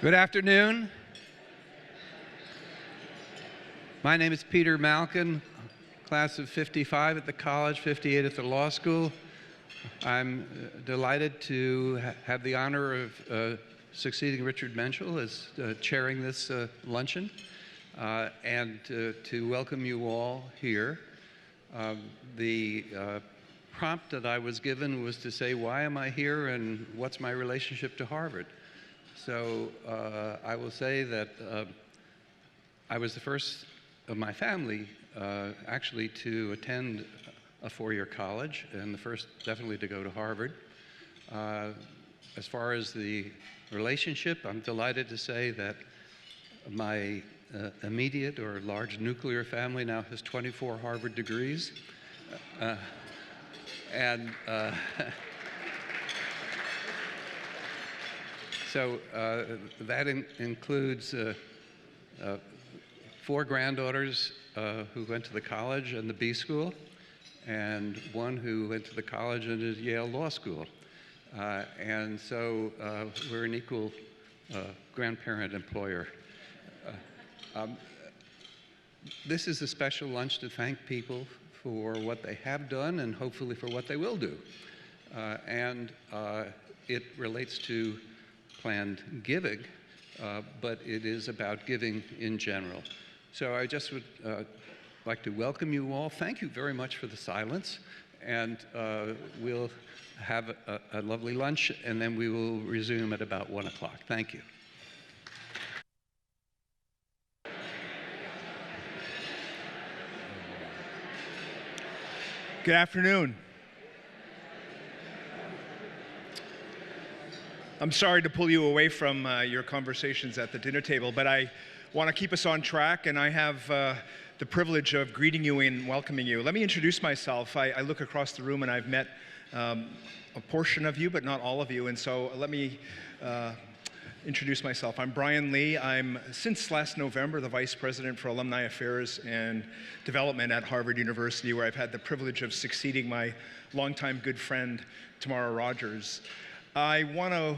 Good afternoon. My name is Peter Malkin, class of 55 at the college, 58 at the law school. I'm delighted to have the honor of succeeding Richard Menschel as chairing this luncheon and to welcome you all here. The prompt that I was given was to say, why am I here and what's my relationship to Harvard? So I will say that I was the first of my family actually to attend a four-year college, and the first definitely to go to Harvard. As far as the relationship, I'm delighted to say that my immediate or large nuclear family now has 24 Harvard degrees. So that includes 4 granddaughters who went to the college and the B school, and one who went to the college and at Yale Law School. And so we're an equal grandparent-employer. This is a special lunch to thank people for what they have done and hopefully for what they will do. And it relates to planned giving, but it is about giving in general. So I just would like to welcome you all. Thank you very much for the silence, and we'll have a lovely lunch, and then we will resume at about 1 o'clock. Thank you. Good afternoon. I'm sorry to pull you away from your conversations at the dinner table, but I want to keep us on track, and I have the privilege of greeting you and welcoming you. Let me introduce myself. I look across the room and I've met a portion of you, but not all of you, and so let me introduce myself. I'm Brian Lee. I'm, since last November, the Vice President for Alumni Affairs and Development at Harvard University, where I've had the privilege of succeeding my longtime good friend, Tamara Rogers. I want to,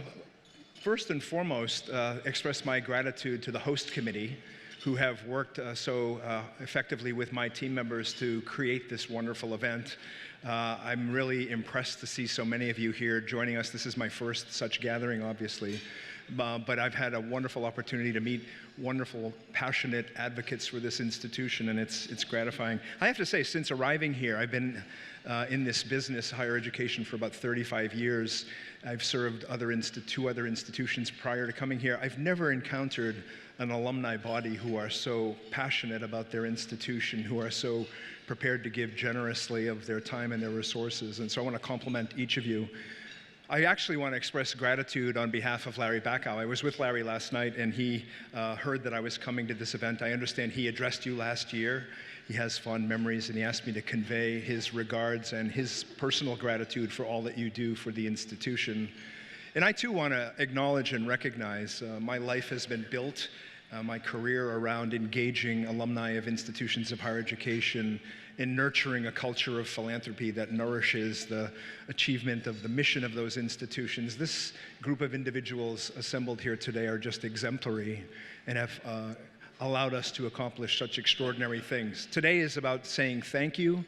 first and foremost, express my gratitude to the host committee, who have worked so effectively with my team members to create this wonderful event. I'm really impressed to see so many of you here joining us. This is my first such gathering, obviously. But I've had a wonderful opportunity to meet wonderful, passionate advocates for this institution, and it's gratifying. I have to say, since arriving here, I've been in this business, higher education, for about 35 years. I've served two other institutions prior to coming here. I've never encountered an alumni body who are so passionate about their institution, who are so prepared to give generously of their time and their resources, and so I want to compliment each of you. I actually want to express gratitude on behalf of Larry Bacow. I was with Larry last night, and he heard that I was coming to this event. I understand he addressed you last year. He has fond memories, and he asked me to convey his regards and his personal gratitude for all that you do for the institution. And I, too, want to acknowledge and recognize my life has been built, my career around engaging alumni of institutions of higher education in nurturing a culture of philanthropy that nourishes the achievement of the mission of those institutions. This group of individuals assembled here today are just exemplary and have allowed us to accomplish such extraordinary things. Today is about saying thank you,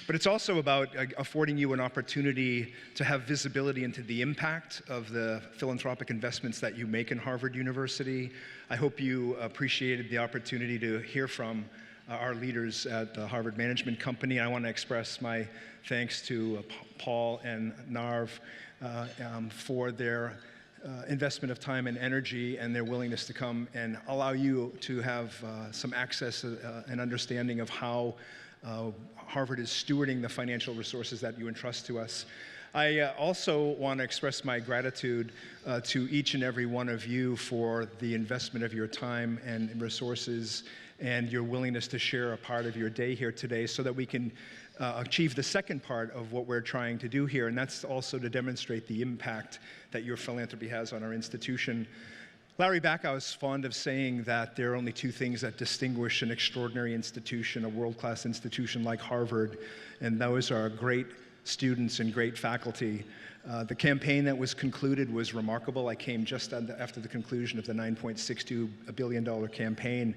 but it's also about affording you an opportunity to have visibility into the impact of the philanthropic investments that you make in Harvard University. I hope you appreciated the opportunity to hear from our leaders at the Harvard Management Company. I want to express my thanks to Paul and Narv for their investment of time and energy and their willingness to come and allow you to have some access and understanding of how Harvard is stewarding the financial resources that you entrust to us. I also want to express my gratitude to each and every one of you for the investment of your time and resources and your willingness to share a part of your day here today so that we can achieve the second part of what we're trying to do here, and that's also to demonstrate the impact that your philanthropy has on our institution. Larry Bacow is fond of saying that there are only 2 things that distinguish an extraordinary institution, a world-class institution like Harvard, and those are great students and great faculty. The campaign that was concluded was remarkable. I came just after the conclusion of the $9.62 billion campaign.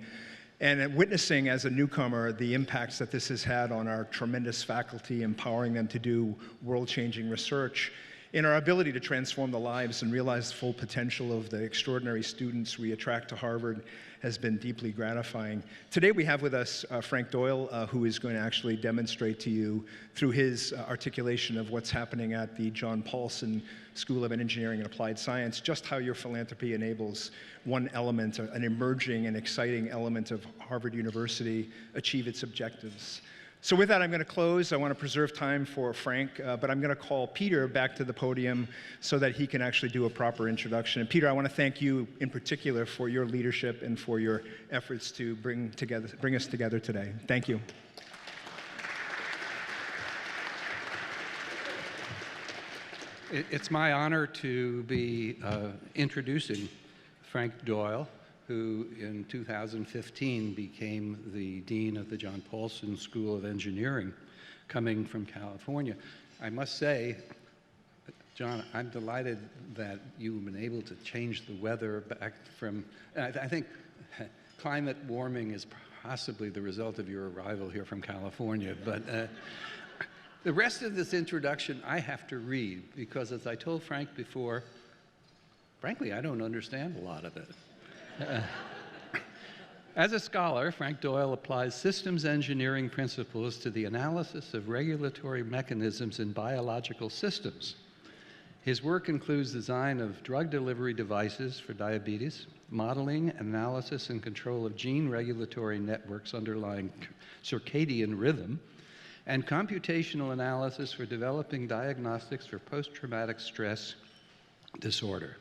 And witnessing as a newcomer the impacts that this has had on our tremendous faculty, empowering them to do world-changing research, in our ability to transform the lives and realize the full potential of the extraordinary students we attract to Harvard has been deeply gratifying. Today we have with us Frank Doyle, who is going to actually demonstrate to you through his articulation of what's happening at the John Paulson School of Engineering and Applied Science, just how your philanthropy enables one element, an emerging and exciting element of Harvard University, achieve its objectives. So with that, I'm going to close. I want to preserve time for Frank, but I'm going to call Peter back to the podium so that he can actually do a proper introduction. And Peter, I want to thank you in particular for your leadership and for your efforts to bring us together today. Thank you. It's my honor to be introducing Frank Doyle, who in 2015 became the dean of the John Paulson School of Engineering, coming from California. I must say, John, I'm delighted that you've been able to change the weather back from, I think climate warming is possibly the result of your arrival here from California, but the rest of this introduction I have to read because, as I told Frank before, frankly, I don't understand a lot of it. As a scholar, Frank Doyle applies systems engineering principles to the analysis of regulatory mechanisms in biological systems. His work includes design of drug delivery devices for diabetes, modeling, analysis, and control of gene regulatory networks underlying circadian rhythm, and computational analysis for developing diagnostics for post-traumatic stress disorder.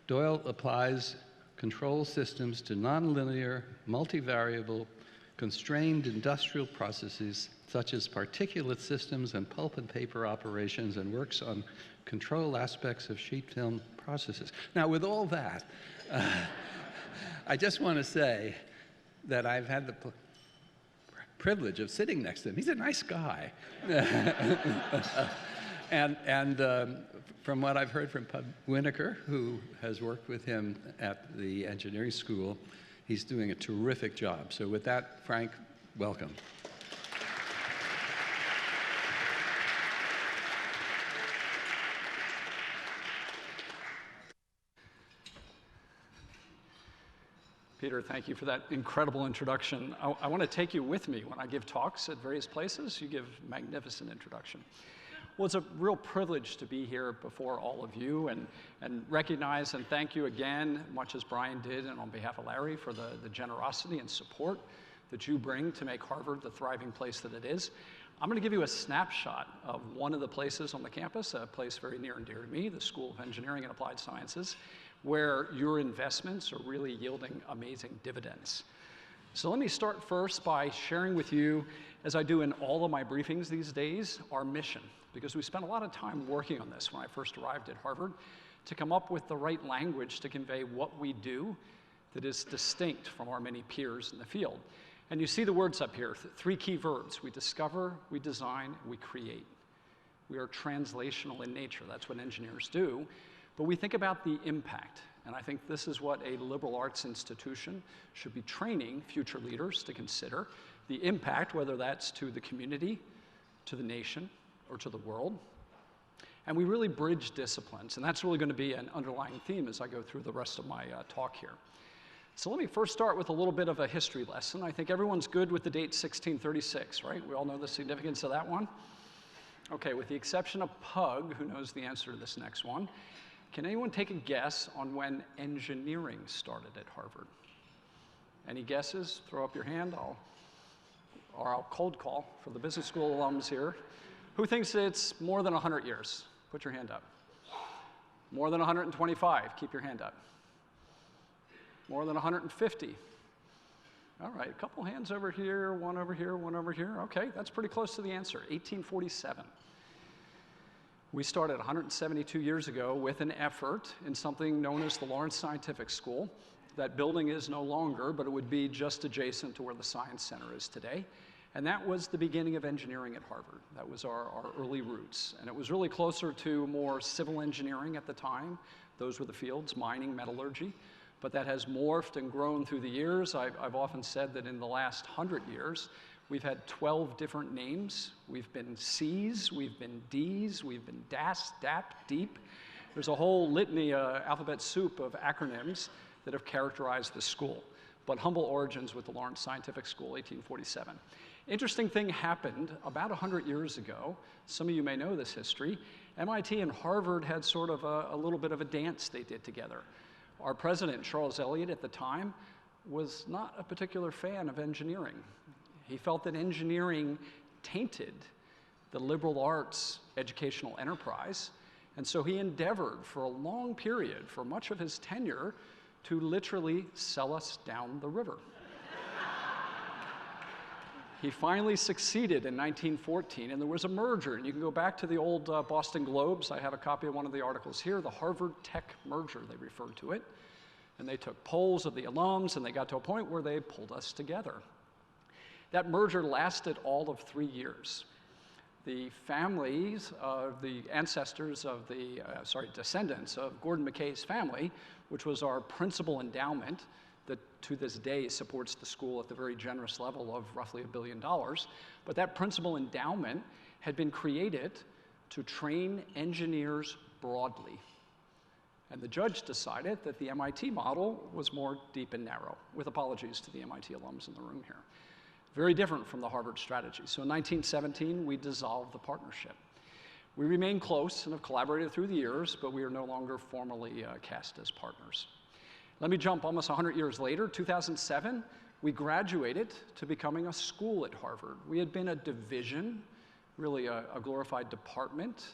Doyle applies control systems to nonlinear, multivariable, constrained industrial processes such as particulate systems and pulp and paper operations, and works on control aspects of sheet film processes. Now, with all that, I just want to say that I've had the privilege of sitting next to him. He's a nice guy. And from what I've heard from Pub Winokur, who has worked with him at the engineering school, he's doing a terrific job. So with that, Frank, welcome. Peter, thank you for that incredible introduction. I want to take you with me when I give talks at various places. You give magnificent introduction. Well, it's a real privilege to be here before all of you and recognize and thank you again, much as Brian did, and on behalf of Larry, for the generosity and support that you bring to make Harvard the thriving place that it is. I'm going to give you a snapshot of one of the places on the campus, a place very near and dear to me, the School of Engineering and Applied Sciences, where your investments are really yielding amazing dividends. So let me start first by sharing with you, as I do in all of my briefings these days, our mission, because we spent a lot of time working on this when I first arrived at Harvard to come up with the right language to convey what we do that is distinct from our many peers in the field. And you see the words up here, three key verbs. We discover, we design, we create. We are translational in nature. That's what engineers do. But we think about the impact. And I think this is what a liberal arts institution should be training future leaders to consider. The impact, whether that's to the community, to the nation, or to the world. And we really bridge disciplines. And that's really going to be an underlying theme as I go through the rest of my talk here. So let me first start with a little bit of a history lesson. I think everyone's good with the date 1636, right? We all know the significance of that one? Okay, with the exception of Pug, who knows the answer to this next one. Can anyone take a guess on when engineering started at Harvard? Any guesses? Throw up your hand. I'll cold call for the business school alums here. Who thinks it's more than 100 years? Put your hand up. More than 125? Keep your hand up. More than 150? All right, a couple hands over here, one over here, one over here. Okay, that's pretty close to the answer, 1847. We started 172 years ago with an effort in something known as the Lawrence Scientific School. That building is no longer, but it would be just adjacent to where the Science Center is today. And that was the beginning of engineering at Harvard. That was our early roots. And it was really closer to more civil engineering at the time. Those were the fields, mining, metallurgy. But that has morphed and grown through the years. I've often said that in the last 100 years, we've had 12 different names. We've been C's, we've been D's, we've been DAS, DAP, DEEP. There's a whole litany, alphabet soup of acronyms that have characterized the school. But humble origins with the Lawrence Scientific School, 1847. Interesting thing happened about 100 years ago. Some of you may know this history. MIT and Harvard had sort of a little bit of a dance they did together. Our president, Charles Eliot, at the time, was not a particular fan of engineering. He felt that engineering tainted the liberal arts educational enterprise, and so he endeavored for a long period, for much of his tenure, to literally sell us down the river. He finally succeeded in 1914, and there was a merger. And you can go back to the old Boston Globes. I have a copy of one of the articles here, the Harvard Tech merger, they referred to it. And they took polls of the alums, and they got to a point where they pulled us together. That merger lasted all of 3 years. The families of the ancestors of the, descendants of Gordon McKay's family, which was our principal endowment, that to this day supports the school at the very generous level of roughly $1 billion. But that principal endowment had been created to train engineers broadly. And the judge decided that the MIT model was more deep and narrow, with apologies to the MIT alums in the room here. Very different from the Harvard strategy. So in 1917, we dissolved the partnership. We remain close and have collaborated through the years, but we are no longer formally cast as partners. Let me jump almost 100 years later, 2007, we graduated to becoming a school at Harvard. We had been a division, really a glorified department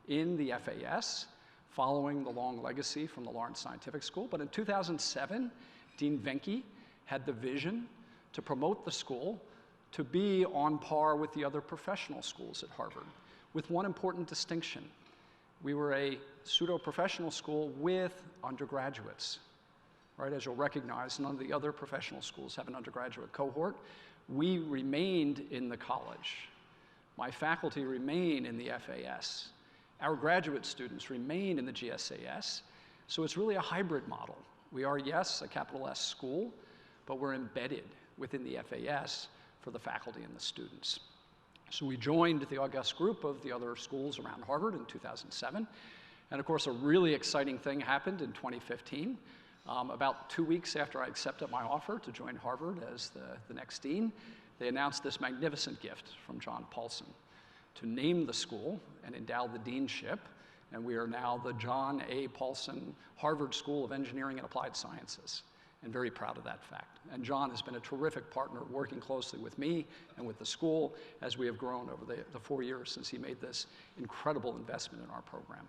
in the FAS, following the long legacy from the Lawrence Scientific School. But in 2007, Dean Venke had the vision to promote the school to be on par with the other professional schools at Harvard, with one important distinction. We were a pseudo-professional school with undergraduates. Right, as you'll recognize, none of the other professional schools have an undergraduate cohort. We remained in the college. My faculty remain in the FAS. Our graduate students remain in the GSAS. So it's really a hybrid model. We are, yes, a capital S school, but we're embedded within the FAS for the faculty and the students. So we joined the august group of the other schools around Harvard in 2007. And of course, a really exciting thing happened in 2015. About 2 weeks after I accepted my offer to join Harvard as the next dean, they announced this magnificent gift from John Paulson to name the school and endow the deanship. And we are now the John A. Paulson Harvard School of Engineering and Applied Sciences, and very proud of that fact. And John has been a terrific partner working closely with me and with the school as we have grown over the 4 years since he made this incredible investment in our program.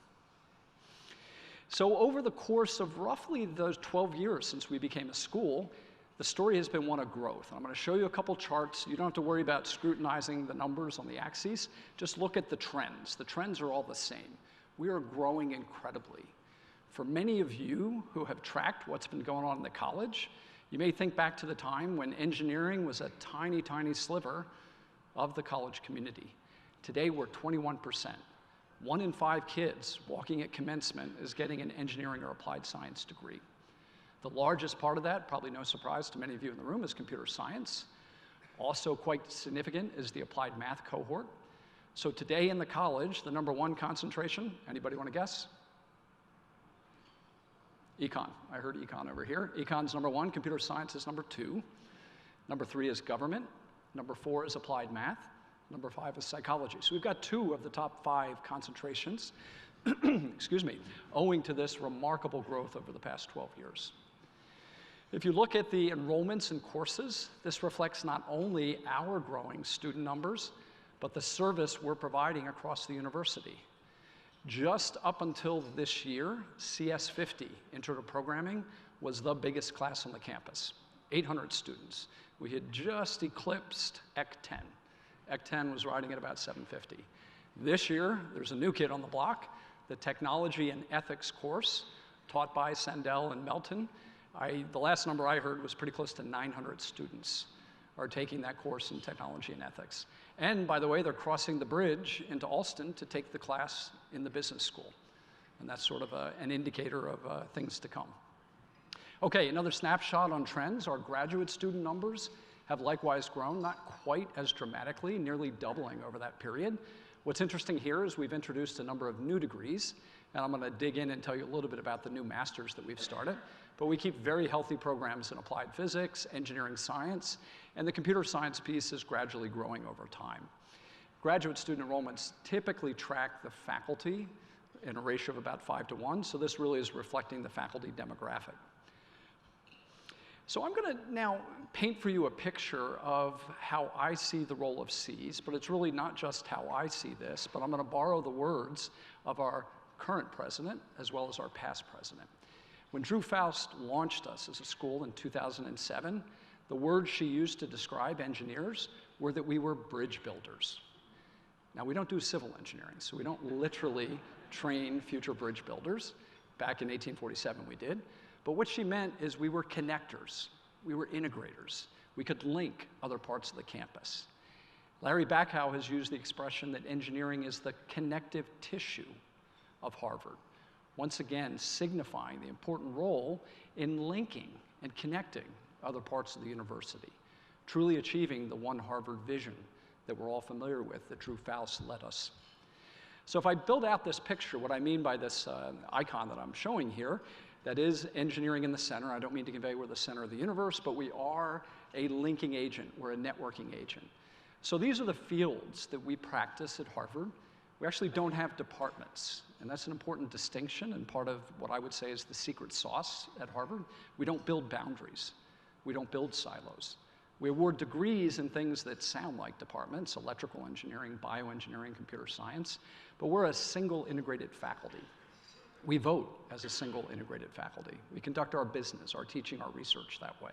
So over the course of roughly those 12 years since we became a school, the story has been one of growth. And I'm going to show you a couple charts. You don't have to worry about scrutinizing the numbers on the axes. Just look at the trends. The trends are all the same. We are growing incredibly. For many of you who have tracked what's been going on in the college, you may think back to the time when engineering was a tiny, tiny sliver of the college community. Today, we're 21%. 1 in 5 kids walking at commencement is getting an engineering or applied science degree. The largest part of that, probably no surprise to many of you in the room, is computer science. Also quite significant is the applied math cohort. So today in the college, the #1 concentration, anybody want to guess? Econ. I heard econ over here. Econ's #1, computer science is #2. #3 is government. #4 is applied math. #5 is psychology. So we've got 2 of the top 5 concentrations, excuse me, owing to this remarkable growth over the past 12 years. If you look at the enrollments in courses, this reflects not only our growing student numbers, but the service we're providing across the university. Just up until this year, CS50, Intro to Programming, was the biggest class on the campus, 800 students. We had just eclipsed EC10. EC10 was riding at about 750. This year, there's a new kid on the block, the Technology and Ethics course taught by Sandel and Melton. The last number I heard was pretty close to 900 students are taking that course in technology and ethics. And by the way, they're crossing the bridge into Alston to take the class in the business school. And that's sort of an indicator of things to come. Okay, another snapshot on trends. Our graduate student numbers have likewise grown, not quite as dramatically, nearly doubling over that period. What's interesting here is we've introduced a number of new degrees, and I'm going to dig in and tell you a little bit about the new masters that we've started. But we keep very healthy programs in applied physics, engineering science, and the computer science piece is gradually growing over time. Graduate student enrollments typically track the faculty in a ratio of about 5-to-1, so this really is reflecting the faculty demographic. So I'm going to now paint for you a picture of how I see the role of Cs, but it's really not just how I see this, but I'm going to borrow the words of our current president as well as our past president. When Drew Faust launched us as a school in 2007, the words she used to describe engineers were that we were bridge builders. Now, we don't do civil engineering, so we don't literally train future bridge builders. Back in 1847, we did. But what she meant is we were connectors. We were integrators. We could link other parts of the campus. Larry Bacow has used the expression that engineering is the connective tissue of Harvard, once again signifying the important role in linking and connecting other parts of the university, truly achieving the one Harvard vision that we're all familiar with, that Drew Faust led us. So if I build out this picture, what I mean by this icon that I'm showing here, that is engineering in the center. I don't mean to convey we're the center of the universe, but we are a linking agent. We're a networking agent. So these are the fields that we practice at Harvard. We actually don't have departments, and that's an important distinction and part of what I would say is the secret sauce at Harvard. We don't build boundaries. We don't build silos. We award degrees in things that sound like departments, electrical engineering, bioengineering, computer science, but we're a single integrated faculty. We vote as a single integrated faculty. We conduct our business, our teaching, our research that way.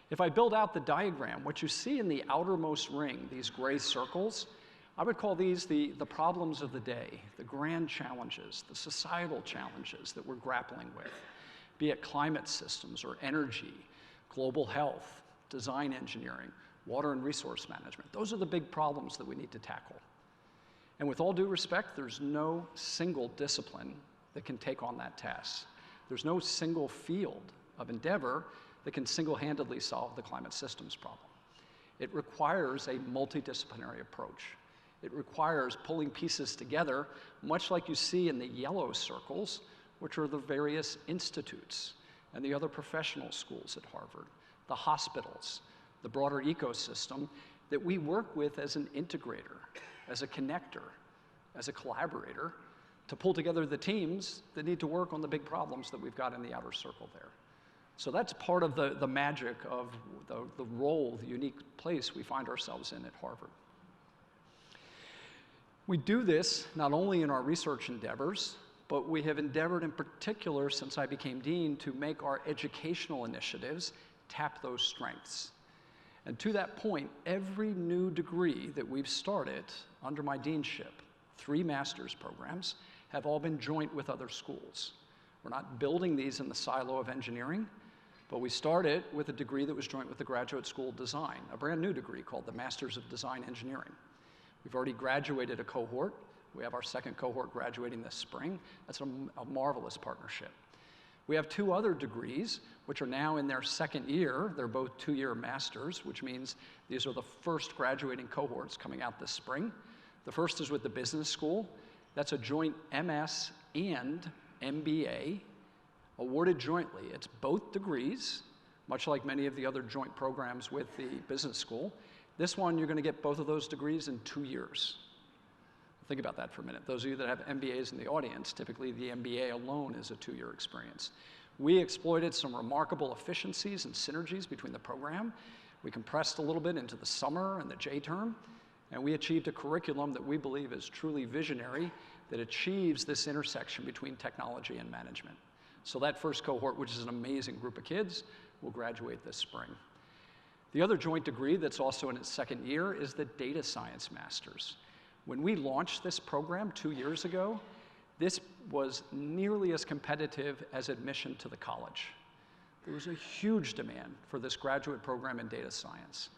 If I build out the diagram, what you see in the outermost ring, these gray circles, I would call these the problems of the day, the grand challenges, the societal challenges that we're grappling with, be it climate systems or energy, global health, design engineering, water and resource management. Those are the big problems that we need to tackle. And with all due respect, there's no single discipline that can take on that task. There's no single field of endeavor that can single-handedly solve the climate systems problem. It requires a multidisciplinary approach. It requires pulling pieces together, much like you see in the yellow circles, which are the various institutes and the other professional schools at Harvard, the hospitals, the broader ecosystem that we work with as an integrator, as a connector, as a collaborator, to pull together the teams that need to work on the big problems that we've got in the outer circle there. So that's part of the magic of the role, the unique place we find ourselves in at Harvard. We do this not only in our research endeavors, but we have endeavored in particular since I became dean to make our educational initiatives tap those strengths. And to that point, every new degree that we've started under my deanship, 3 master's programs, have all been joint with other schools. We're not building these in the silo of engineering, but we started with a degree that was joint with the Graduate School of Design, a brand new degree called the Masters of Design Engineering. We've already graduated a cohort. We have our second cohort graduating this spring. That's a marvelous partnership. We have 2 other degrees, which are now in their second year. They're both 2-year masters, which means these are the first graduating cohorts coming out this spring. The first is with the business school. That's a joint MS and MBA awarded jointly. It's both degrees, much like many of the other joint programs with the business school. This one, you're going to get both of those degrees in 2 years. Think about that for a minute. Those of you that have MBAs in the audience, typically the MBA alone is a 2-year experience. We exploited some remarkable efficiencies and synergies between the program. We compressed a little bit into the summer and the J term, and we achieved a curriculum that we believe is truly visionary, that achieves this intersection between technology and management. So that first cohort, which is an amazing group of kids, will graduate this spring. The other joint degree that's also in its second year is the Data Science Masters. When we launched this program 2 years ago, this was nearly as competitive as admission to the college. There was a huge demand for this graduate program in data science.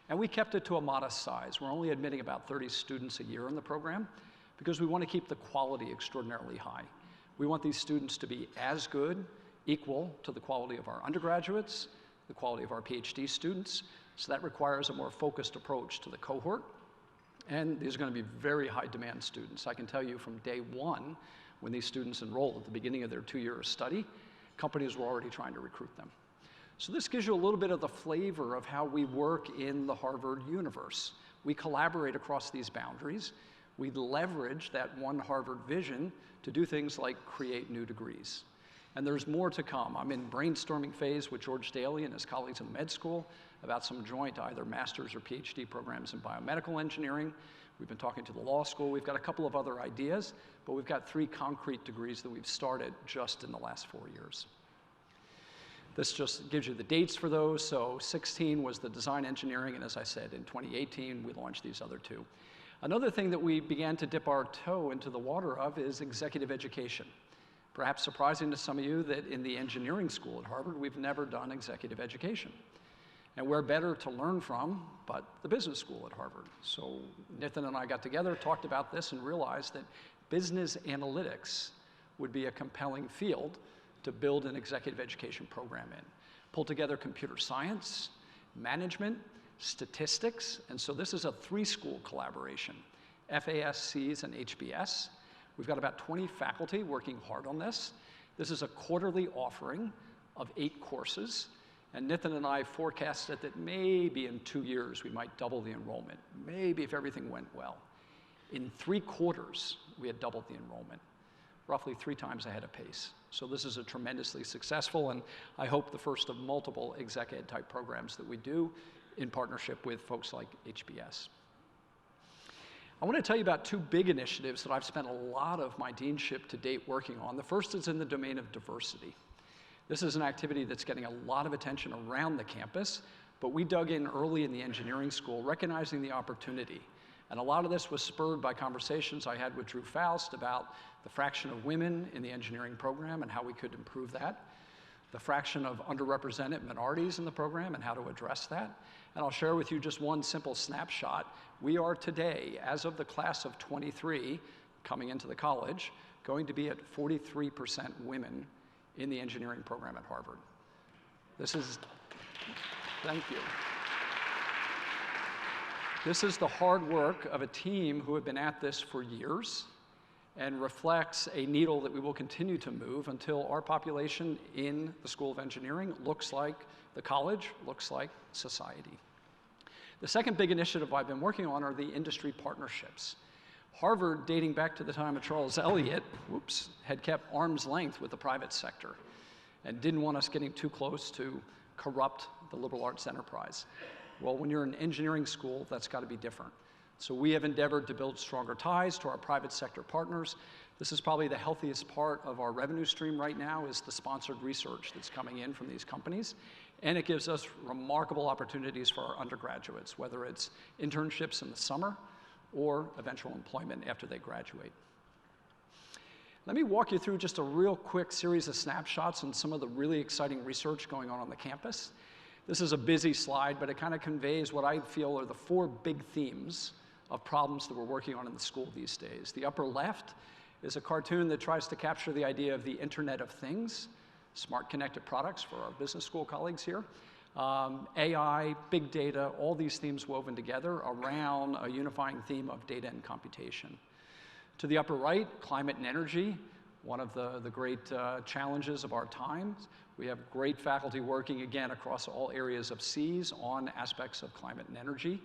And we kept it to a modest size. We're only admitting about 30 students a year in the program because we want to keep the quality extraordinarily high. We want these students to be as good, equal to the quality of our undergraduates, the quality of our PhD students. So that requires a more focused approach to the cohort. And these are going to be very high demand students. I can tell you from day one, when these students enrolled at the beginning of their 2-year study, companies were already trying to recruit them. So this gives you a little bit of the flavor of how we work in the Harvard universe. We collaborate across these boundaries. We leverage that one Harvard vision to do things like create new degrees. And there's more to come. I'm in brainstorming phase with George Daly and his colleagues in the med school about some joint either master's or PhD programs in biomedical engineering. We've been talking to the law school. We've got a couple of other ideas, but we've got 3 concrete degrees that we've started just in the last 4 years. This just gives you the dates for those. So 16 was the design engineering, and as I said, in 2018, we launched these other 2. Another thing that we began to dip our toe into the water of is executive education. Perhaps surprising to some of you that in the engineering school at Harvard, we've never done executive education. And we're better to learn from, but the business school at Harvard. So Nathan and I got together, talked about this, and realized that business analytics would be a compelling field to build an executive education program in. Pull together computer science, management, statistics, and so this is a 3-school collaboration, FASCs and HBS. We've got about 20 faculty working hard on this. This is a quarterly offering of 8 courses, and Nathan and I forecasted that maybe in 2 years we might double the enrollment, maybe if everything went well. In 3 quarters, we had doubled the enrollment, roughly 3 times ahead of pace. So this is a tremendously successful, and I hope the first of multiple exec ed type programs that we do in partnership with folks like HBS. I want to tell you about 2 big initiatives that I've spent a lot of my deanship to date working on. The first is in the domain of diversity. This is an activity that's getting a lot of attention around the campus, but we dug in early in the engineering school, recognizing the opportunity. And a lot of this was spurred by conversations I had with Drew Faust about the fraction of women in the engineering program and how we could improve that, the fraction of underrepresented minorities in the program and how to address that. And I'll share with you just one simple snapshot. We are today, as of the class of 23 coming into the college, going to be at 43% women in the engineering program at Harvard. This is, thank you. This is the hard work of a team who have been at this for years and reflects a needle that we will continue to move until our population in the School of Engineering looks like the college, looks like society. The second big initiative I've been working on are the industry partnerships. Harvard, dating back to the time of Charles Eliot, had kept arm's length with the private sector and didn't want us getting too close to corrupt the liberal arts enterprise. Well, when you're in engineering school, that's got to be different. So we have endeavored to build stronger ties to our private sector partners. This is probably the healthiest part of our revenue stream right now is the sponsored research that's coming in from these companies. And it gives us remarkable opportunities for our undergraduates, whether it's internships in the summer or eventual employment after they graduate. Let me walk you through just a real quick series of snapshots on some of the really exciting research going on the campus. This is a busy slide, but it kind of conveys what I feel are the 4 big themes of problems that we're working on in the school these days. The upper left is a cartoon that tries to capture the idea of the Internet of Things, smart connected products for our business school colleagues here, AI, big data, all these themes woven together around a unifying theme of data and computation. To the upper right, climate and energy, one of the great challenges of our times. We have great faculty working, again, across all areas of Cs on aspects of climate and energy.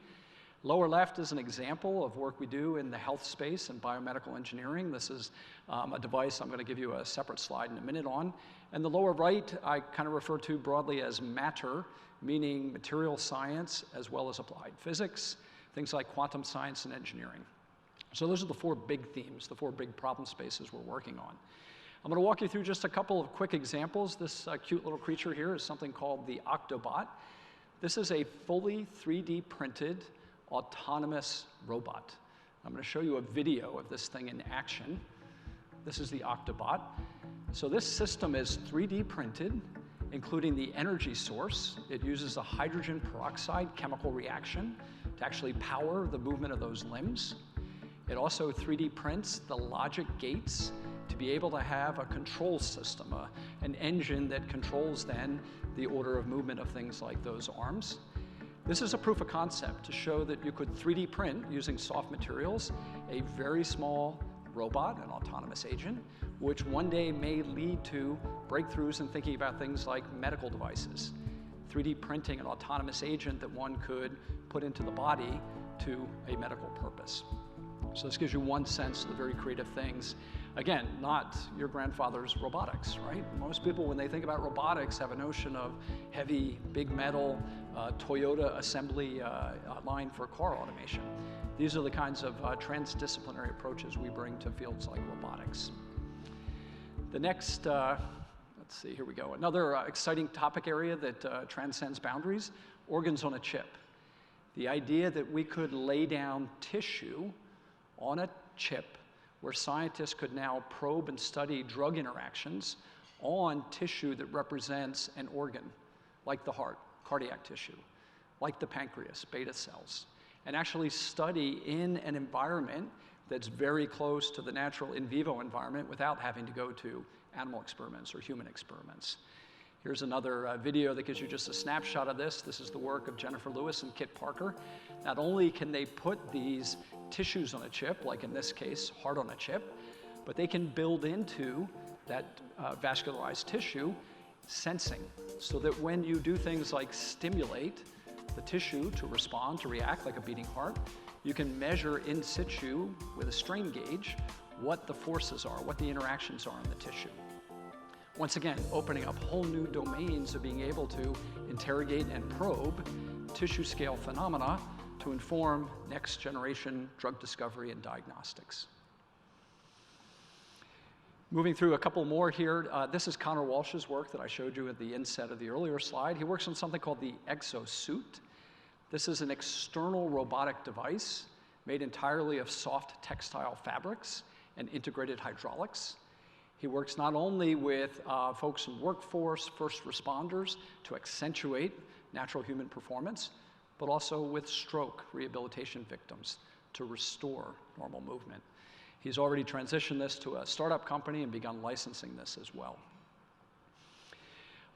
Lower left is an example of work we do in the health space and biomedical engineering. This is a device I'm going to give you a separate slide in a minute on. And the lower right, I kind of refer to broadly as matter, meaning material science as well as applied physics, things like quantum science and engineering. So those are the 4 big themes, the 4 big problem spaces we're working on. I'm going to walk you through just a couple of quick examples. This cute little creature here is something called the Octobot. This is a fully 3D printed autonomous robot. I'm going to show you a video of this thing in action. This is the Octobot. So this system is 3D printed, including the energy source. It uses a hydrogen peroxide chemical reaction to actually power the movement of those limbs. It also 3D prints the logic gates to be able to have a control system, an engine that controls then the order of movement of things like those arms. This is a proof of concept to show that you could 3D print using soft materials a very small robot, an autonomous agent, which one day may lead to breakthroughs in thinking about things like medical devices. 3D printing an autonomous agent that one could put into the body to a medical purpose. So this gives you one sense of the very creative things. Again, not your grandfather's robotics, right? Most people, when they think about robotics, have a notion of heavy, big metal, Toyota assembly line for car automation. These are the kinds of transdisciplinary approaches we bring to fields like robotics. The next, let's see, here we go. Another exciting topic area that transcends boundaries, organs on a chip. The idea that we could lay down tissue on a chip where scientists could now probe and study drug interactions on tissue that represents an organ, like the heart, cardiac tissue, like the pancreas, beta cells, and actually study in an environment that's very close to the natural in vivo environment without having to go to animal experiments or human experiments. Here's another video that gives you just a snapshot of this. This is the work of Jennifer Lewis and Kit Parker. Not only can they put these tissues on a chip, like in this case, heart on a chip, but they can build into that vascularized tissue sensing, so that when you do things like stimulate the tissue to respond, to react like a beating heart, you can measure in situ with a strain gauge what the forces are, what the interactions are in the tissue. Once again, opening up whole new domains of being able to interrogate and probe tissue scale phenomena to inform next generation drug discovery and diagnostics. Moving through a couple more here, this is Connor Walsh's work that I showed you at the inset of the earlier slide. He works on something called the exosuit. This is an external robotic device made entirely of soft textile fabrics and integrated hydraulics. He works not only with folks in workforce, first responders to accentuate natural human performance, but also with stroke rehabilitation victims to restore normal movement. He's already transitioned this to a startup company and begun licensing this as well.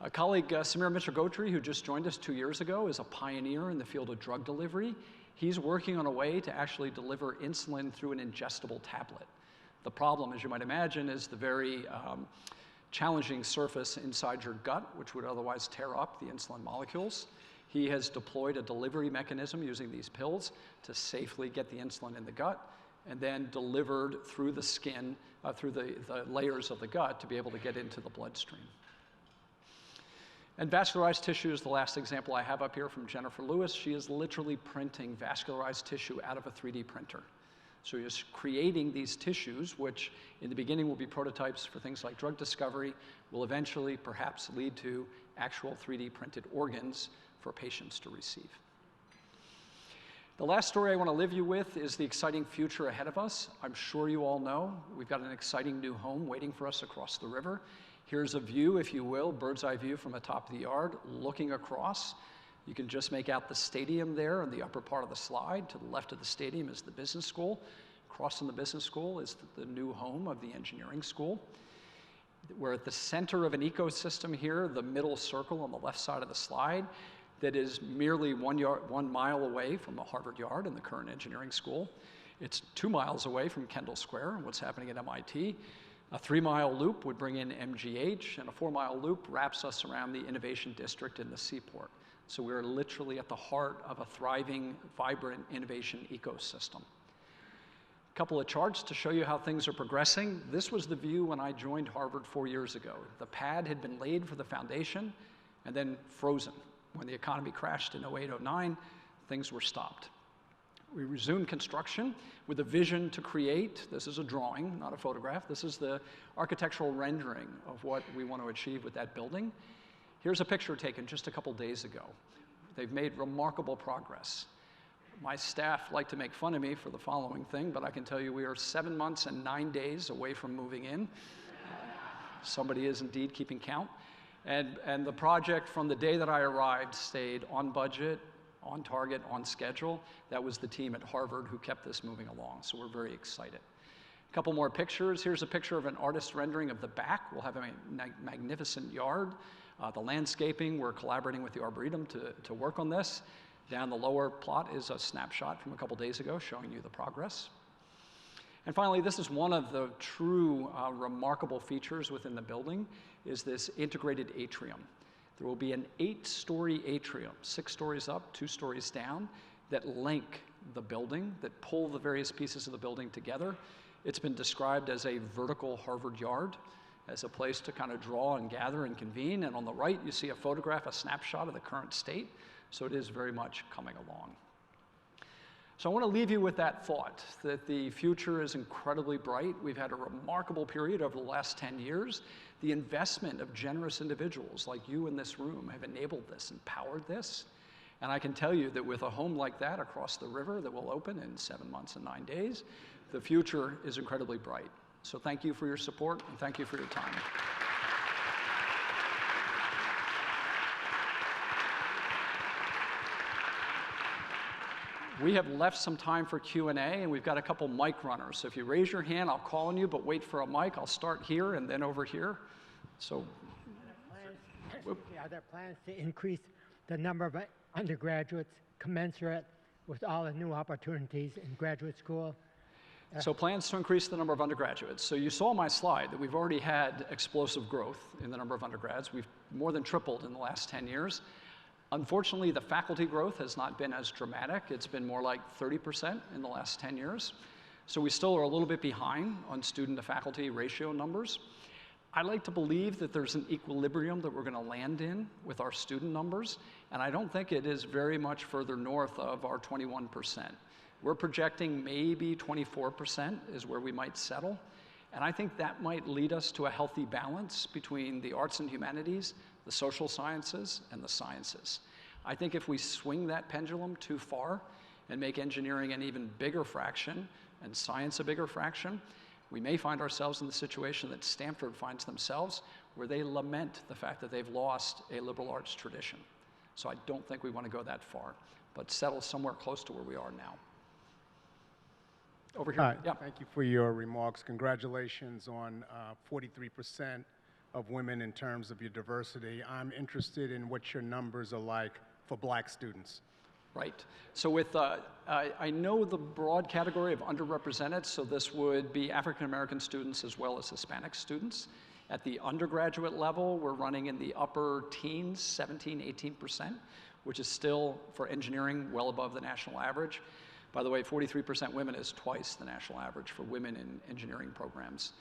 A colleague, Samir Mitra-Gotri, who just joined us 2 years ago, is a pioneer in the field of drug delivery. He's working on a way to actually deliver insulin through an ingestible tablet. The problem, as you might imagine, is the very challenging surface inside your gut, which would otherwise tear up the insulin molecules. He has deployed a delivery mechanism using these pills to safely get the insulin in the gut and then delivered through the skin, through the layers of the gut to be able to get into the bloodstream. And vascularized tissue is the last example I have up here from Jennifer Lewis. She is literally printing vascularized tissue out of a 3D printer. So you're creating these tissues, which in the beginning will be prototypes for things like drug discovery, will eventually perhaps lead to actual 3D printed organs for patients to receive. The last story I want to leave you with is the exciting future ahead of us. I'm sure you all know we've got an exciting new home waiting for us across the river. Here's a view, if you will, bird's eye view from the top of the yard, looking across. You can just make out the stadium there in the upper part of the slide. To the left of the stadium is the business school. Across from the business school is the new home of the engineering school. We're at the center of an ecosystem here, the middle circle on the left side of the slide, that is merely 1 mile away from the Harvard Yard and the current engineering school. It's 2 miles away from Kendall Square and what's happening at MIT. A 3-mile loop would bring in MGH, and a 4-mile loop wraps us around the Innovation District in the Seaport. So we're literally at the heart of a thriving, vibrant innovation ecosystem. A couple of charts to show you how things are progressing. This was the view when I joined Harvard 4 years ago. The pad had been laid for the foundation and then frozen. When the economy crashed in 08, 09, things were stopped. We resumed construction with a vision to create, this is a drawing, not a photograph, this is the architectural rendering of what we want to achieve with that building. Here's a picture taken just a couple days ago. They've made remarkable progress. My staff like to make fun of me for the following thing, but I can tell you we are 7 months and 9 days away from moving in. Somebody is indeed keeping count. And the project from the day that I arrived stayed on budget, on target, on schedule. That was the team at Harvard who kept this moving along, so we're very excited. A couple more pictures. Here's a picture of an artist rendering of the back. We'll have a magnificent yard. The landscaping, we're collaborating with the Arboretum to work on this. Down the lower plot is a snapshot from a couple days ago showing you the progress. And finally, this is one of the true remarkable features within the building, is this integrated atrium. There will be an 8-story atrium, 6 stories up, 2 stories down, that link the building, that pull the various pieces of the building together. It's been described as a vertical Harvard yard, as a place to kind of draw and gather and convene. And on the right, you see a photograph, a snapshot of the current state. So it is very much coming along. So I want to leave you with that thought, that the future is incredibly bright. We've had a remarkable period over the last 10 years. The investment of generous individuals like you in this room have enabled this and powered this. And I can tell you that with a home like that across the river that will open in 7 months and 9 days, the future is incredibly bright. So thank you for your support, and thank you for your time. We have left some time for Q&A, and we've got a couple mic runners. So if you raise your hand, I'll call on you, but wait for a mic. I'll start here and then over here. So, are there plans to increase the number of undergraduates commensurate with all the new opportunities in graduate school? So plans to increase the number of undergraduates. So you saw my slide that we've already had explosive growth in the number of undergrads. We've more than tripled in the last 10 years. Unfortunately, the faculty growth has not been as dramatic. It's been more like 30% in the last 10 years. So we still are a little bit behind on student to faculty ratio numbers. I like to believe that there's an equilibrium that we're going to land in with our student numbers, and I don't think it is very much further north of our 21%. We're projecting maybe 24% is where we might settle, and I think that might lead us to a healthy balance between the arts and humanities, the social sciences, and the sciences. I think if we swing that pendulum too far and make engineering an even bigger fraction and science a bigger fraction, we may find ourselves in the situation that Stanford finds themselves, where they lament the fact that they've lost a liberal arts tradition. So I don't think we want to go that far, but settle somewhere close to where we are now. Over here. Hi, Yeah. thank you for your remarks. Congratulations on 43% of women in terms of your diversity. I'm interested in what your numbers are like for Black students. Right. So with, I know the broad category of underrepresented, so this would be African American students as well as Hispanic students. At the undergraduate level, we're running in the upper teens, 17, 18%, which is still, for engineering, well above the national average. By the way, 43% women is twice the national average for women in engineering programs.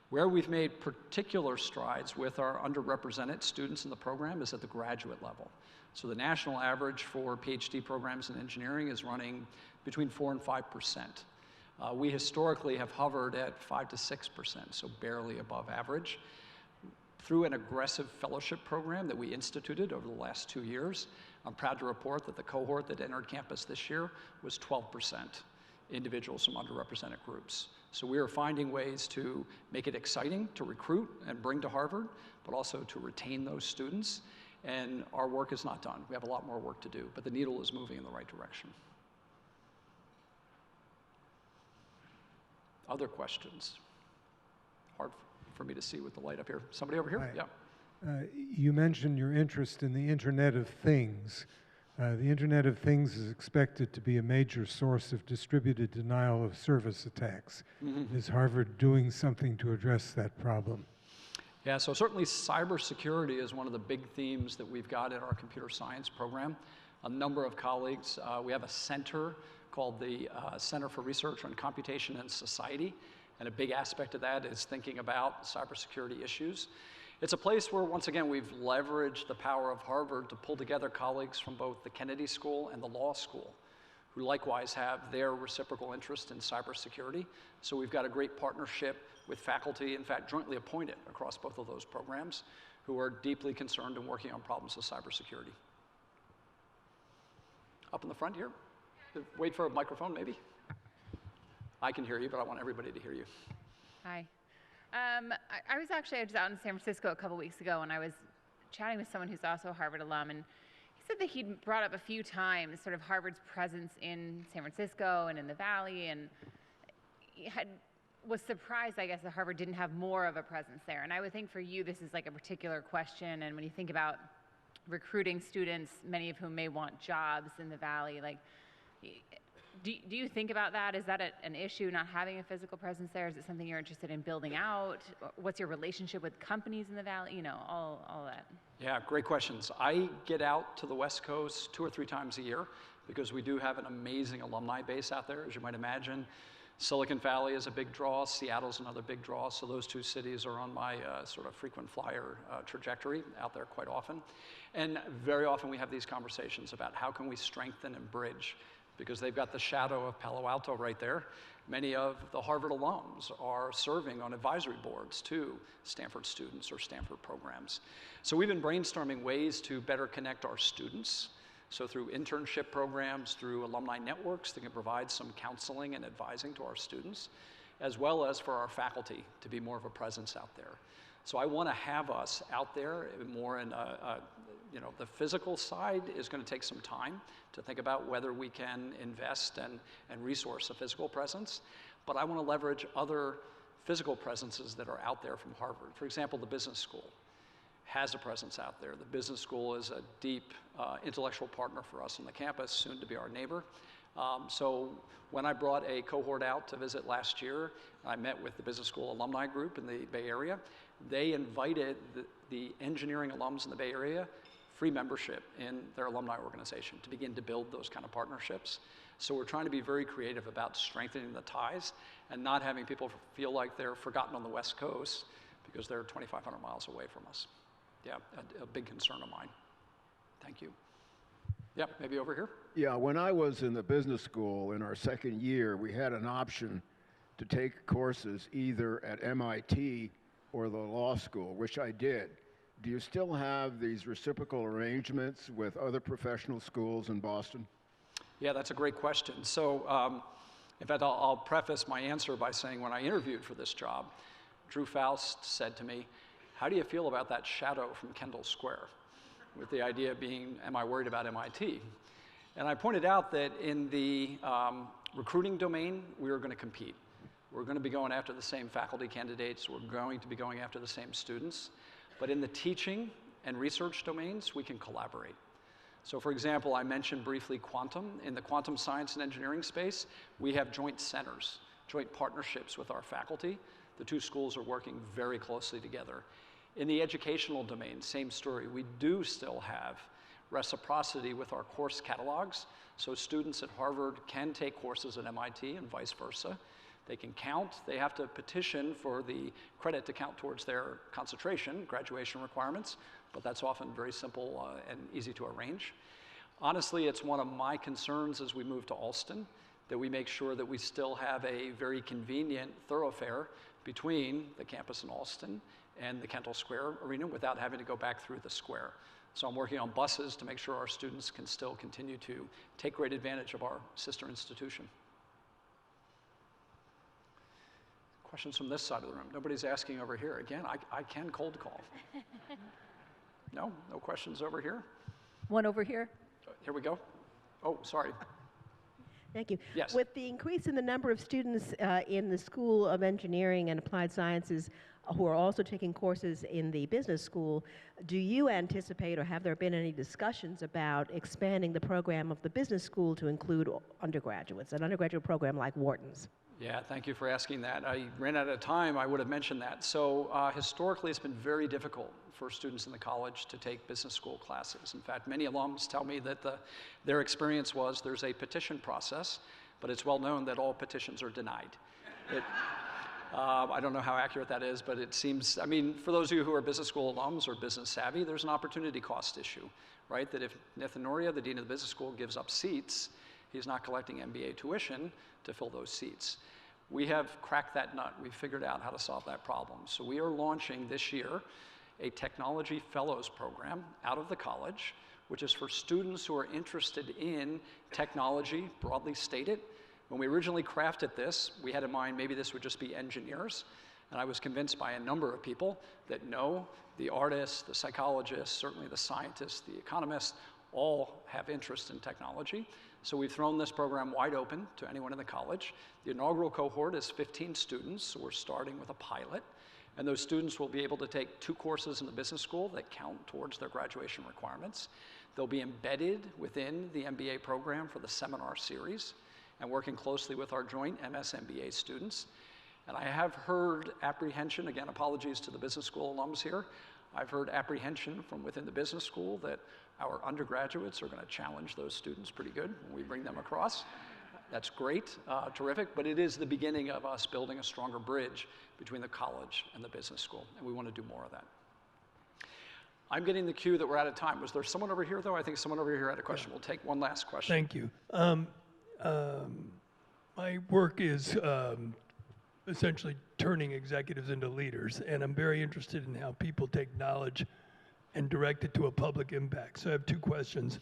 Where we've made particular strides with our underrepresented students in the program is at the graduate level. So the national average for PhD programs in engineering is running between 4 and 5%. We historically have hovered at 5 to 6%, so barely above average. Through an aggressive fellowship program that we instituted over the last 2 years, I'm proud to report that the cohort that entered campus this year was 12% individuals from underrepresented groups. So we are finding ways to make it exciting to recruit and bring to Harvard, but also to retain those students. And our work is not done. We have a lot more work to do, but the needle is moving in the right direction. Other questions? Hard for me to see with the light up here. Somebody over here? Hi. Yeah. You mentioned your interest in the Internet of Things. The Internet of Things is expected to be a major source of distributed denial of service attacks. Mm-hmm. Is Harvard doing something to address that problem? Yeah, so certainly cybersecurity is one of the big themes that we've got in our computer science program. A number of colleagues, we have a center called the Center for Research on Computation and Society, and a big aspect of that is thinking about cybersecurity issues. It's a place where, once again, we've leveraged the power of Harvard to pull together colleagues from both the Kennedy School and the law school, who likewise have their reciprocal interest in cybersecurity. So we've got a great partnership with faculty, in fact, jointly appointed across both of those programs, who are deeply concerned and working on problems of cybersecurity. Up in the front here. Wait for a microphone, maybe. I can hear you, but I want everybody to hear you. Hi. I was out in San Francisco a couple weeks ago, and I was chatting with someone who's also a Harvard alum, and he said that he'd brought up a few times sort of Harvard's presence in San Francisco and in the Valley, and he was surprised, I guess, that Harvard didn't have more of a presence there. And I would think for you, this is like a particular question, and when you think about recruiting students, many of whom may want jobs in the Valley, like, do you think about that? Is that an issue, not having a physical presence there? Is it something you're interested in building out? What's your relationship with companies in the Valley? You know, all that. Yeah, great questions. I get out to the West Coast 2 or 3 times a year because we do have an amazing alumni base out there, as you might imagine. Silicon Valley is a big draw. Seattle's another big draw. So those 2 cities are on my sort of frequent flyer trajectory out there quite often. And very often we have these conversations about how can we strengthen and bridge, because they've got the shadow of Palo Alto right there. Many of the Harvard alums are serving on advisory boards to Stanford students or Stanford programs. So we've been brainstorming ways to better connect our students. So through internship programs, through alumni networks that can provide some counseling and advising to our students, as well as for our faculty to be more of a presence out there. So I want to have us out there more in the physical side is going to take some time to think about whether we can invest and resource a physical presence. But I want to leverage other physical presences that are out there from Harvard. For example, the business school has a presence out there. The business school is a deep intellectual partner for us on the campus, soon to be our neighbor. So when I brought a cohort out to visit last year, I met with the business school alumni group in the Bay Area. They invited the engineering alums in the Bay Area free membership in their alumni organization to begin to build those kind of partnerships. So we're trying to be very creative about strengthening the ties and not having people feel like they're forgotten on the West Coast because they're 2,500 miles away from us. Yeah, a big concern of mine. Thank you. Yep, maybe over here. Yeah, when I was in the business school in our second year, we had an option to take courses either at MIT or the law school, which I did. Do you still have these reciprocal arrangements with other professional schools in Boston? Yeah, that's a great question. So, in fact, I'll preface my answer by saying when I interviewed for this job, Drew Faust said to me, "How do you feel about that shadow from Kendall Square?" With the idea being, am I worried about MIT? And I pointed out that in the recruiting domain, we were going to compete. We're going to be going after the same faculty candidates. We're going to be going after the same students. But in the teaching and research domains, we can collaborate. So for example, I mentioned briefly quantum. In the quantum science and engineering space, we have joint centers, joint partnerships with our faculty. The 2 schools are working very closely together. In the educational domain, same story. We do still have reciprocity with our course catalogs. So students at Harvard can take courses at MIT and vice versa. They can count. They have to petition for the credit to count towards their concentration, graduation requirements, but that's often very simple and easy to arrange. Honestly, it's one of my concerns as we move to Alston, that we make sure that we still have a very convenient thoroughfare between the campus in Alston and the Kendall Square arena without having to go back through the square. So I'm working on buses to make sure our students can still continue to take great advantage of our sister institution. Questions from this side of the room? Nobody's asking over here. Again, I can cold call. No questions over here? One over here. Here we go. Oh, sorry. Thank you. Yes. With the increase in the number of students in the School of Engineering and Applied Sciences who are also taking courses in the business school, do you anticipate or have there been any discussions about expanding the program of the business school to include undergraduates, an undergraduate program like Wharton's? Yeah, thank you for asking that. I ran out of time, I would have mentioned that. So historically, it's been very difficult for students in the college to take business school classes. In fact, many alums tell me that their experience was there's a petition process, but it's well known that all petitions are denied. I don't know how accurate that is, but it seems, I mean, for those of you who are business school alums or business savvy, there's an opportunity cost issue, right? That if Nathan Noria, the dean of the business school, gives up seats, he's not collecting MBA tuition to fill those seats. We have cracked that nut. We've figured out how to solve that problem. So we are launching this year a technology fellows program out of the college, which is for students who are interested in technology, broadly stated. When we originally crafted this, we had in mind maybe this would just be engineers. And I was convinced by a number of people that no, the artists, the psychologists, certainly the scientists, the economists, all have interest in technology. So we've thrown this program wide open to anyone in the college. The inaugural cohort is 15 students, so we're starting with a pilot. And those students will be able to take 2 courses in the business school that count towards their graduation requirements. They'll be embedded within the MBA program for the seminar series and working closely with our joint MS-MBA students. And I have heard apprehension, again, apologies to the business school alums here. I've heard apprehension from within the business school that our undergraduates are going to challenge those students pretty good when we bring them across. That's great, terrific, but it is the beginning of us building a stronger bridge between the college and the business school, and we want to do more of that. I'm getting the cue that we're out of time. Was there someone over here, though? I think someone over here had a question. We'll take one last question. Thank you. My work is essentially turning executives into leaders, and I'm very interested in how people take knowledge and direct it to a public impact. So I have 2 questions.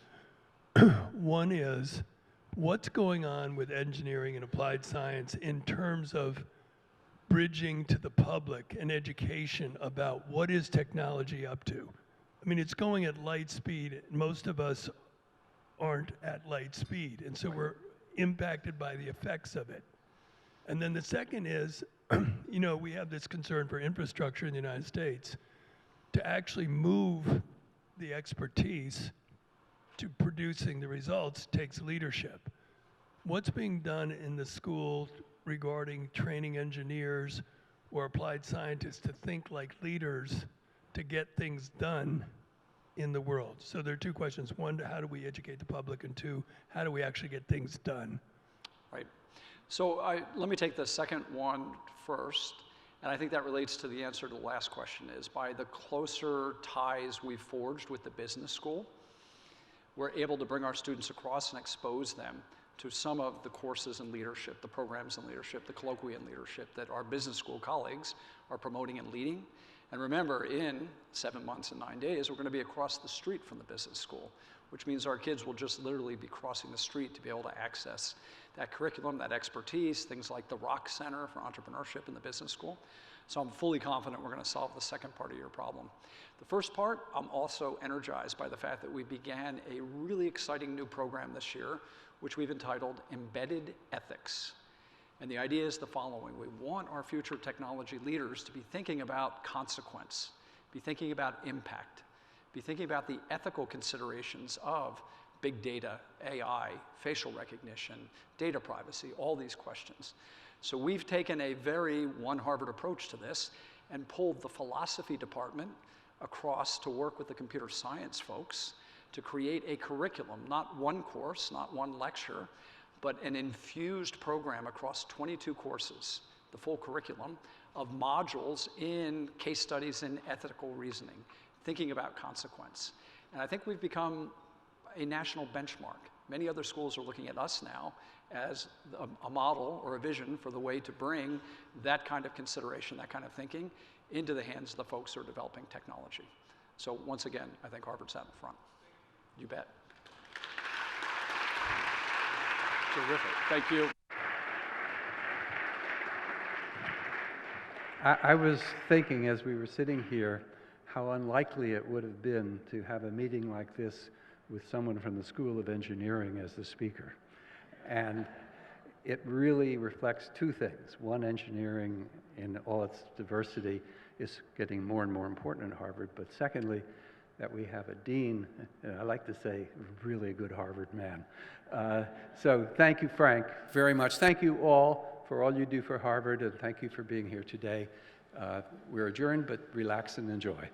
One is, what's going on with engineering and applied science in terms of bridging to the public and education about what is technology up to? I mean, it's going at light speed. Most of us aren't at light speed, and so we're impacted by the effects of it. And then the second is, you know, we have this concern for infrastructure in the United States. To actually move the expertise to producing the results takes leadership. What's being done in the school regarding training engineers or applied scientists to think like leaders to get things done in the world? So there are 2 questions. 1, how do we educate the public? And 2, how do we actually get things done? Right. So let me take the second one first. And I think that relates to the answer to the last question, is by the closer ties we've forged with the business school, we're able to bring our students across and expose them to some of the courses in leadership, the programs in leadership, the colloquia in leadership that our business school colleagues are promoting and leading. And remember, in 7 months and 9 days, we're going to be across the street from the business school, which means our kids will just literally be crossing the street to be able to access that curriculum, that expertise, things like the Rock Center for Entrepreneurship in the business school. So I'm fully confident we're going to solve the second part of your problem. The first part, I'm also energized by the fact that we began a really exciting new program this year, which we've entitled Embedded Ethics. And the idea is the following. We want our future technology leaders to be thinking about consequence, be thinking about impact, be thinking about the ethical considerations of big data, AI, facial recognition, data privacy, all these questions. So we've taken a very one Harvard approach to this and pulled the philosophy department across to work with the computer science folks to create a curriculum, not one course, not one lecture, but an infused program across 22 courses, the full curriculum of modules in case studies in ethical reasoning, thinking about consequence. And I think we've become a national benchmark. Many other schools are looking at us now as a model or a vision for the way to bring that kind of consideration, that kind of thinking, into the hands of the folks who are developing technology. So once again, I think Harvard's out in front. You bet. Terrific. Thank you. I was thinking as we were sitting here how unlikely it would have been to have a meeting like this with someone from the School of Engineering as the speaker. And it really reflects 2 things. One, engineering in all its diversity is getting more and more important at Harvard, but secondly, that we have a dean, I like to say, really a good Harvard man. So thank you, Frank, very much. Thank you all for all you do for Harvard, and thank you for being here today. We're adjourned, but relax and enjoy.